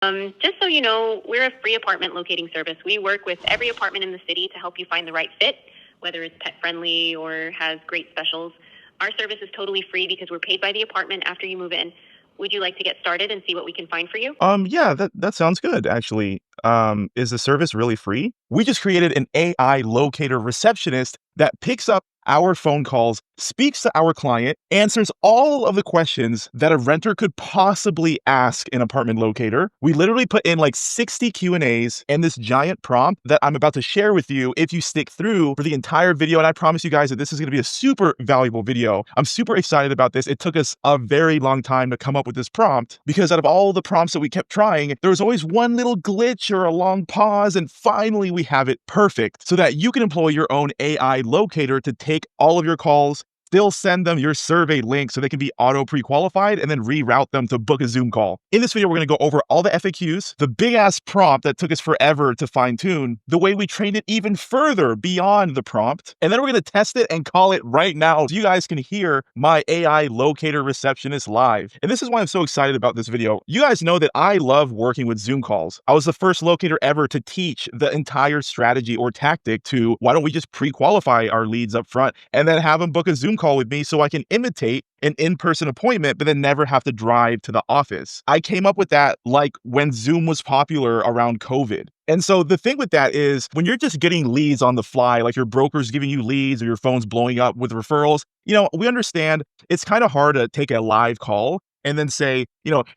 Just so you know, we're a free apartment locating service. We work with every apartment in the city to help you find the right fit, whether it's pet friendly or has great specials. Our service is totally free because we're paid by the apartment after you move in. Would you like to get started and see what we can find for you? Yeah, that sounds good, actually. Is the service really free? We just created an AI locator receptionist that picks up our phone calls, speaks to our client, answers all of the questions that a renter could possibly ask an apartment locator. We literally put in like 60 Q&As and this giant prompt that I'm about to share with you if you stick through for the entire video. And I promise you guys that this is going to be a super valuable video. I'm super excited about this. It took us a very long time to come up with this prompt because out of all the prompts that we kept trying, there was always one little glitch or a long pause. And finally, we have it perfect so that you can employ your own AI locator to take all of your calls, still send them your survey link so they can be auto pre-qualified and then reroute them to book a Zoom call. In this video, we're going to go over all the FAQs, the big ass prompt that took us forever to fine tune, the way we trained it even further beyond the prompt, and then we're going to test it and call it right now so you guys can hear my AI locator receptionist live. And this is why I'm so excited about this video. You guys know that I love working with Zoom calls. I was the first locator ever to teach the entire strategy or tactic to why don't we just pre-qualify our leads up front and then have them book a Zoom call with me so I can imitate an in-person appointment, but then never have to drive to the office. I came up with that like when Zoom was popular around COVID. And so the thing with that is when you're just getting leads on the fly, like your broker's giving you leads or your phone's blowing up with referrals, we understand it's kind of hard to take a live call and then say,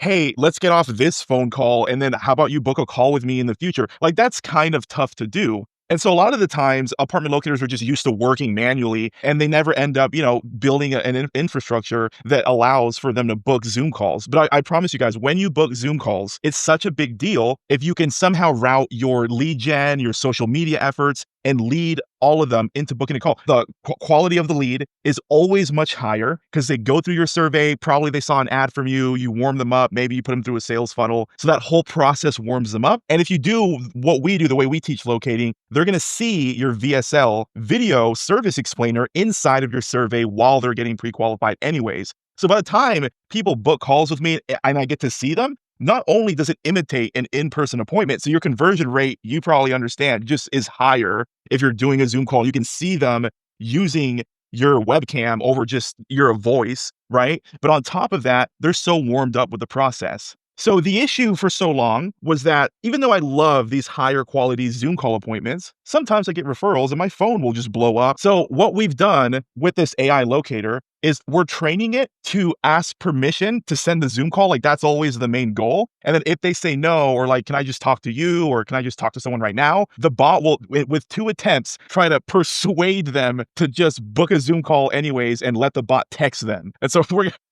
hey, let's get off this phone call. And then how about you book a call with me in the future? Like that's kind of tough to do. And so a lot of the times apartment locators are just used to working manually and they never end up, building an infrastructure that allows for them to book Zoom calls. But I promise you guys, when you book Zoom calls, it's such a big deal if you can somehow route your lead gen, your social media efforts, and lead all of them into booking a call. The quality of the lead is always much higher because they go through your survey. Probably they saw an ad from you, you warm them up, maybe you put them through a sales funnel. So that whole process warms them up. And if you do what we do, the way we teach locating, they're going to see your VSL video service explainer inside of your survey while they're getting pre-qualified anyways. So by the time people book calls with me and I get to see them, not only does it imitate an in-person appointment, so your conversion rate, you probably understand, just is higher if you're doing a Zoom call. You can see them using your webcam over just your voice, right? But on top of that, they're so warmed up with the process. So the issue for so long was that even though I love these higher quality Zoom call appointments, sometimes I get referrals and my phone will just blow up. So what we've done with this AI locator is we're training it to ask permission to send the Zoom call. Like that's always the main goal. And then if they say no, or like, can I just talk to you? Or can I just talk to someone right now? The bot will, with 2 attempts, try to persuade them to just book a Zoom call anyways and let the bot text them. And so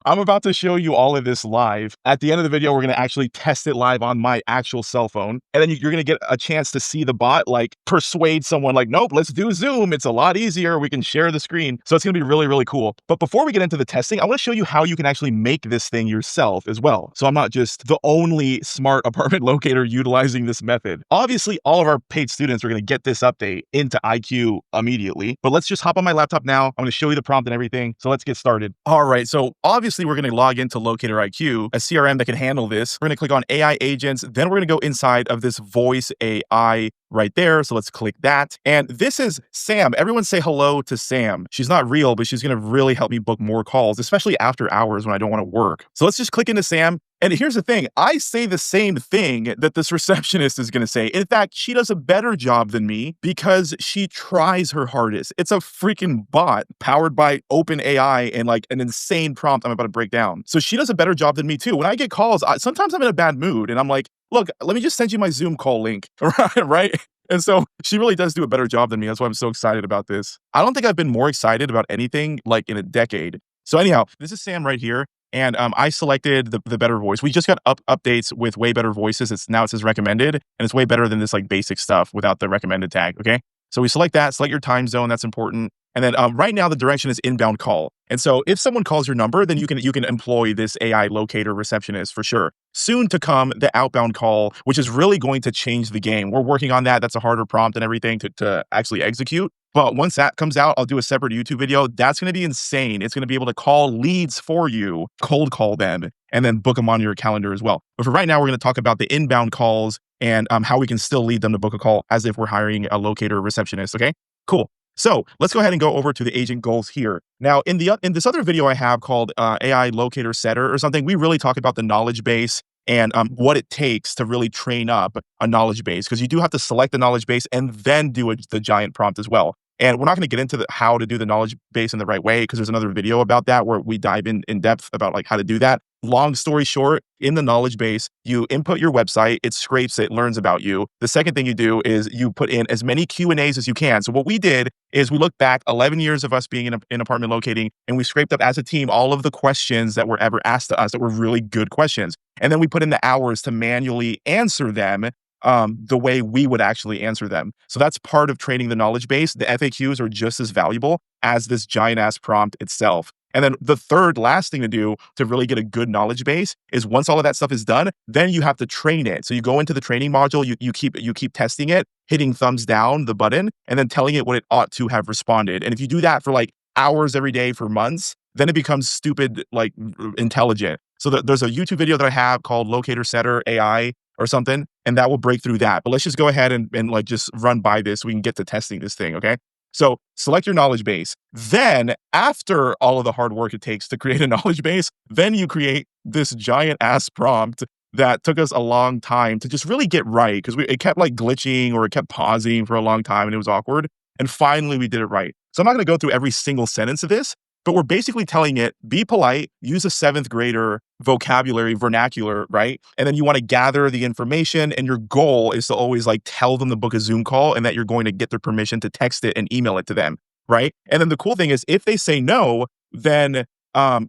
I'm about to show you all of this live. At the end of the video, we're going to actually test it live on my actual cell phone. And then you're going to get a chance to see the bot like persuade someone like, nope, let's do Zoom. It's a lot easier. We can share the screen. So it's going to be really, really cool. But before we get into the testing, I want to show you how you can actually make this thing yourself as well. So I'm not just the only smart apartment locator utilizing this method. Obviously, all of our paid students are going to get this update into IQ immediately, but let's just hop on my laptop now. I'm going to show you the prompt and everything. So let's get started. All right. So obviously we're going to log into Locator IQ, a CRM that can handle this. We're going to click on AI agents. Then we're going to go inside of this voice AI right there. So let's click that. And this is Sam. Everyone say hello to Sam. She's not real, but she's going to really help me book more calls, especially after hours when I don't want to work. So let's just click into Sam. And here's the thing. I say the same thing that this receptionist is going to say. In fact, she does a better job than me because she tries her hardest. It's a freaking bot powered by OpenAI and like an insane prompt I'm about to break down. So she does a better job than me too. When I get calls, sometimes I'm in a bad mood and I'm like, look, let me just send you my Zoom call link, right? And so she really does do a better job than me. That's why I'm so excited about this. I don't think I've been more excited about anything like in a decade. So anyhow, this is Sam right here. And I selected the better voice. We just got updates with way better voices. Now it says recommended, and it's way better than this like basic stuff without the recommended tag, okay? So we select that, select your time zone, that's important. And then right now the direction is inbound call. And so if someone calls your number, then you can employ this AI locator receptionist for sure. Soon to come, the outbound call, which is really going to change the game. We're working on that. That's a harder prompt and everything to actually execute. But once that comes out, I'll do a separate YouTube video. That's going to be insane. It's going to be able to call leads for you, cold call them, and then book them on your calendar as well. But for right now, we're going to talk about the inbound calls and how we can still lead them to book a call as if we're hiring a locator receptionist. Okay, cool. So let's go ahead and go over to the agent goals here. Now, in this other video I have called AI Locator Setter or something, we really talk about the knowledge base and what it takes to really train up a knowledge base, because you do have to select the knowledge base and then do the giant prompt as well. And we're not going to get into how to do the knowledge base in the right way, because there's another video about that where we dive in depth about like how to do that. Long story short, in the knowledge base, you input your website, it scrapes it, learns about you. The second thing you do is you put in as many Q&As as you can. So what we did is we looked back 11 years of us being in apartment locating, and we scraped up as a team all of the questions that were ever asked to us that were really good questions. And then we put in the hours to manually answer them the way we would actually answer them. So that's part of training the knowledge base. The FAQs are just as valuable as this giant ass prompt itself. And then the third last thing to do to really get a good knowledge base is once all of that stuff is done, then you have to train it. So you go into the training module, you keep testing it, hitting thumbs down the button, and then telling it what it ought to have responded. And if you do that for like hours every day for months, then it becomes stupid, like intelligent. So there's a YouTube video that I have called Locator Setter AI or something, and that will break through that. But let's just go ahead and like just run by this so we can get to testing this thing, okay? So select your knowledge base. Then after all of the hard work it takes to create a knowledge base, then you create this giant ass prompt that took us a long time to just really get right, because it kept like glitching or it kept pausing for a long time and it was awkward. And finally we did it right. So I'm not going to go through every single sentence of this, but we're basically telling it, be polite, use a seventh grader vocabulary, vernacular, right? And then you want to gather the information, and your goal is to always like tell them to book a Zoom call and that you're going to get their permission to text it and email it to them, right? And then the cool thing is if they say no, then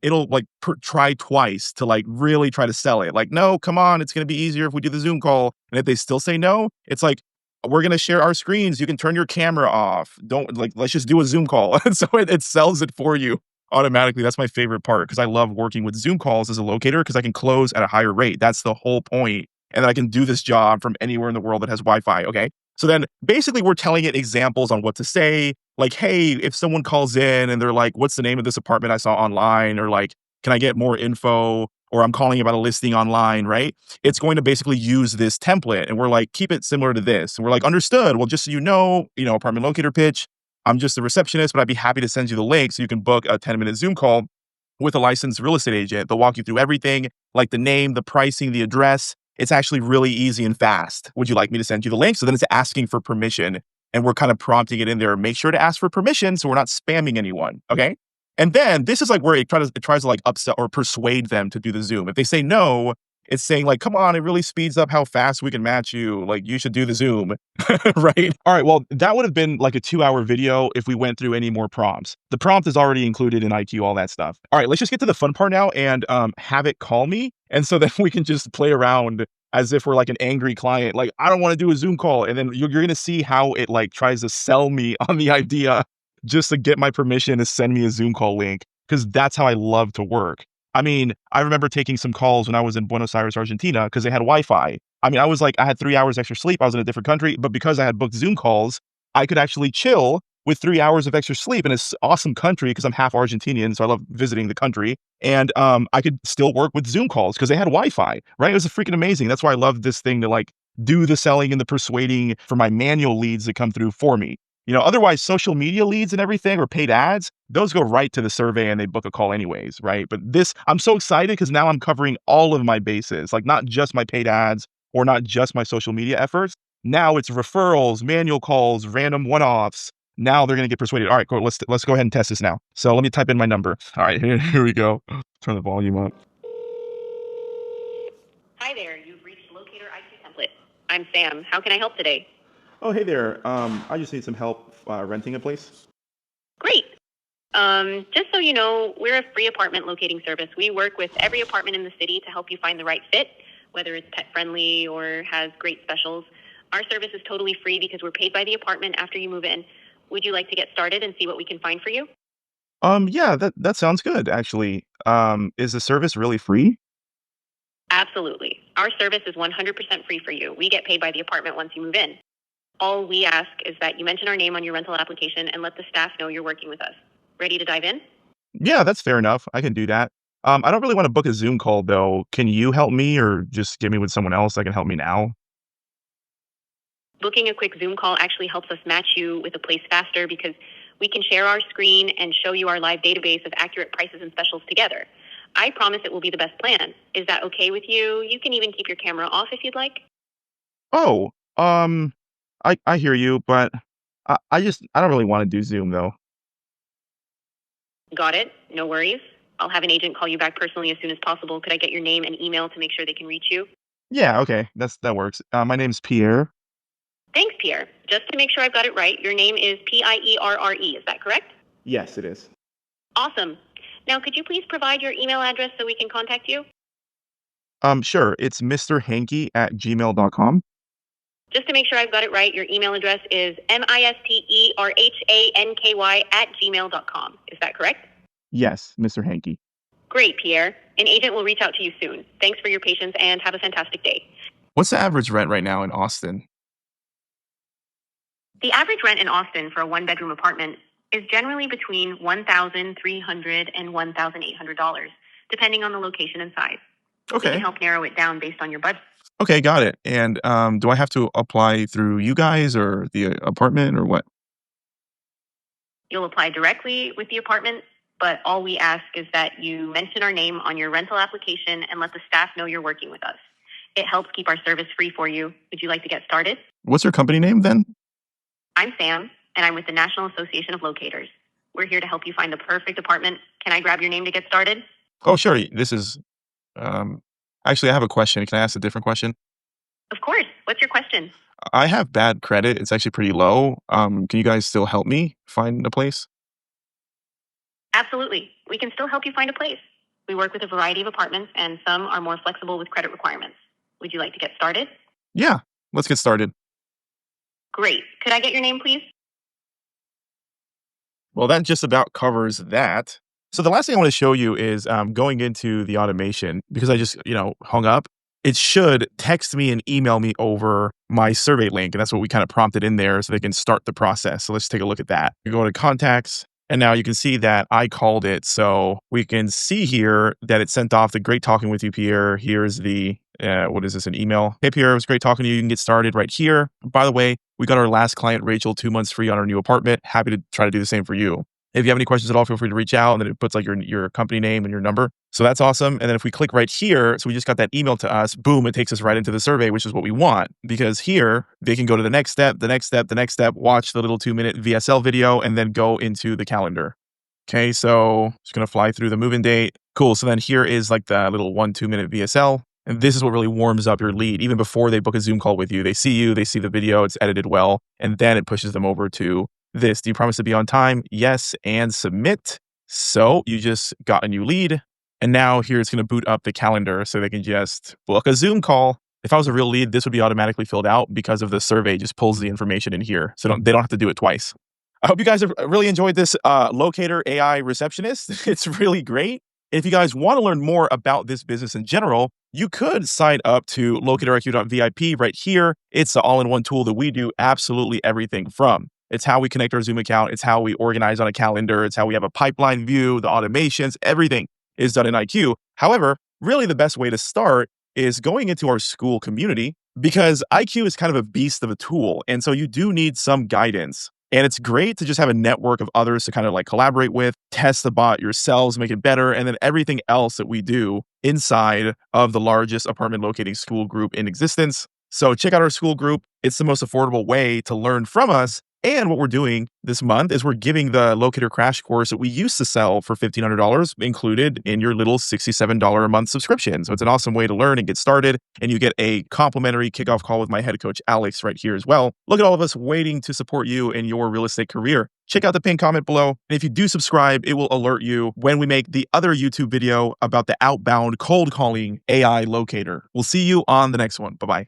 it'll like try twice to like really try to sell it. Like, no, come on, it's going to be easier if we do the Zoom call. And if they still say no, it's like, we're going to share our screens. You can turn your camera off. Don't like, let's just do a Zoom call. And so it sells it for you automatically. That's my favorite part, because I love working with Zoom calls as a locator because I can close at a higher rate. That's the whole point. And then I can do this job from anywhere in the world that has Wi-Fi. Okay. So then basically we're telling it examples on what to say. Like, hey, if someone calls in and they're like, what's the name of this apartment I saw online? Or like, can I get more info? Or I'm calling about a listing online, right? It's going to basically use this template. And we're like, keep it similar to this. And we're like, understood. Well, just so you know, apartment locator pitch. I'm just a receptionist, but I'd be happy to send you the link so you can book a 10-minute Zoom call with a licensed real estate agent. They'll walk you through everything, like the name, the pricing, the address. It's actually really easy and fast. Would you like me to send you the link? So then it's asking for permission, and we're kind of prompting it in there. Make sure to ask for permission so we're not spamming anyone, okay? And then this is like where it tries to like upsell or persuade them to do the Zoom. If they say no, it's saying like, come on, it really speeds up how fast we can match you. Like, you should do the Zoom, right? All right, well, that would have been like a 2-hour video if we went through any more prompts. The prompt is already included in IQ, all that stuff. All right, let's just get to the fun part now and have it call me. And so then we can just play around as if we're like an angry client. Like, I don't want to do a Zoom call. And then you're going to see how it like tries to sell me on the idea just to get my permission to send me a Zoom call link, because that's how I love to work. I mean, I remember taking some calls when I was in Buenos Aires, Argentina, because they had Wi-Fi. I mean, I had 3 hours extra sleep. I was in a different country, but because I had booked Zoom calls, I could actually chill with 3 hours of extra sleep in this awesome country, because I'm half Argentinian, so I love visiting the country. And I could still work with Zoom calls because they had Wi-Fi, right? It was freaking amazing. That's why I love this thing to like do the selling and the persuading for my manual leads that come through for me. Otherwise social media leads and everything or paid ads, those go right to the survey and they book a call anyways, right? But this, I'm so excited because now I'm covering all of my bases, like not just my paid ads or not just my social media efforts. Now it's referrals, manual calls, random one-offs. Now they're going to get persuaded. All right, cool. Let's go ahead and test this now. So let me type in my number. All right, here we go. Turn the volume up. Hi there, you've reached Locator IQ template. I'm Sam. How can I help today? Oh, hey there. I just need some help renting a place. Great. Just so you know, we're a free apartment locating service. We work with every apartment in the city to help you find the right fit, whether it's pet friendly or has great specials. Our service is totally free because we're paid by the apartment after you move in. Would you like to get started and see what we can find for you? Yeah, that sounds good, actually. Is the service really free? Absolutely. Our service is 100% free for you. We get paid by the apartment once you move in. All we ask is that you mention our name on your rental application and let the staff know you're working with us. Ready to dive in? Yeah, that's fair enough. I can do that. I don't really want to book a Zoom call though. Can you help me or just get me with someone else that can help me now? Booking a quick Zoom call actually helps us match you with a place faster because we can share our screen and show you our live database of accurate prices and specials together. I promise it will be the best plan. Is that okay with you? You can even keep your camera off if you'd like. Oh, um, I hear you, but I don't really want to do Zoom though. Got it. No worries. I'll have an agent call you back personally as soon as possible. Could I get your name and email to make sure they can reach you? Yeah, okay, that works. My name's Pierre. Thanks, Pierre. Just to make sure I've got it right, your name is Pierre. Is that correct? Yes, it is. Awesome. Now, could you please provide your email address so we can contact you? Sure. It's mrhanky@gmail.com. Just to make sure I've got it right, your email address is misterhanky@gmail.com. Is that correct? Yes, Mr. Hanky. Great, Pierre. An agent will reach out to you soon. Thanks for your patience and have a fantastic day. What's the average rent right now in Austin? The average rent in Austin for a one-bedroom apartment is generally between $1,300 and $1,800, depending on the location and size. We can Okay. help narrow it down based on your budget. Okay, got it. And do I have to apply through you guys or the apartment or what? You'll apply directly with the apartment, but all we ask is that you mention our name on your rental application and let the staff know you're working with us. It helps keep our service free for you. Would you like to get started? What's your company name then? I'm Sam, and I'm with the National Association of Locators. We're here to help you find the perfect apartment. Can I grab your name to get started? Oh, sure. This is um actually I have a question. Can I ask a different question? Of course. What's your question? I have bad credit. It's actually pretty low. Can you guys still help me find a place? Absolutely. We can still help you find a place. We work with a variety of apartments, and some are more flexible with credit requirements. Would you like to get started? Yeah, let's get started. Great. Could I get your name, please? Well, that just about covers that. So the last thing I want to show you is going into the automation because I just, hung up. It should text me and email me over my survey link. And that's what we kind of prompted in there so they can start the process. So let's take a look at that. You go to contacts. And now you can see that I called it. So we can see here that it sent off the great talking with you, Pierre. Here's the, what is this, an email? Hey, Pierre, it was great talking to you. You can get started right here. By the way, we got our last client, Rachel, 2 months free on our new apartment. Happy to try to do the same for you. If you have any questions at all, feel free to reach out. And then it puts like your company name and your number. So that's awesome. And then if we click right here, so we just got that email to us, boom, it takes us right into the survey, which is what we want. Because here they can go to the next step, the next step, the next step, watch the little 2-minute VSL video, and then go into the calendar. Okay, so just gonna fly through the move-in date. Cool. So then here is like the little 1-2 minute VSL. And this is what really warms up your lead. Even before they book a Zoom call with you, they see the video, it's edited well, and then it pushes them over to this. Do you promise to be on time? Yes, and submit. So you just got a new lead. And now here it's going to boot up the calendar so they can just book a Zoom call. If I was a real lead, this would be automatically filled out because of the survey just pulls the information in here. So they don't have to do it twice. I hope you guys have really enjoyed this Locator AI receptionist. It's really great. If you guys want to learn more about this business in general, you could sign up to locatoriq.vip right here. It's the all-in-one tool that we do absolutely everything from. It's how we connect our Zoom account. It's how we organize on a calendar. It's how we have a pipeline view, the automations, everything is done in IQ. However, really the best way to start is going into our school community because IQ is kind of a beast of a tool. And so you do need some guidance. And it's great to just have a network of others to kind of like collaborate with, test the bot yourselves, make it better, and then everything else that we do inside of the largest apartment locating school group in existence. So check out our school group. It's the most affordable way to learn from us. And what we're doing this month is we're giving the Locator crash course that we used to sell for $1,500 included in your little $67 a month subscription. So it's an awesome way to learn and get started. And you get a complimentary kickoff call with my head coach, Alex, right here as well. Look at all of us waiting to support you in your real estate career. Check out the pinned comment below. And if you do subscribe, it will alert you when we make the other YouTube video about the outbound cold calling AI locator. We'll see you on the next one. Bye-bye.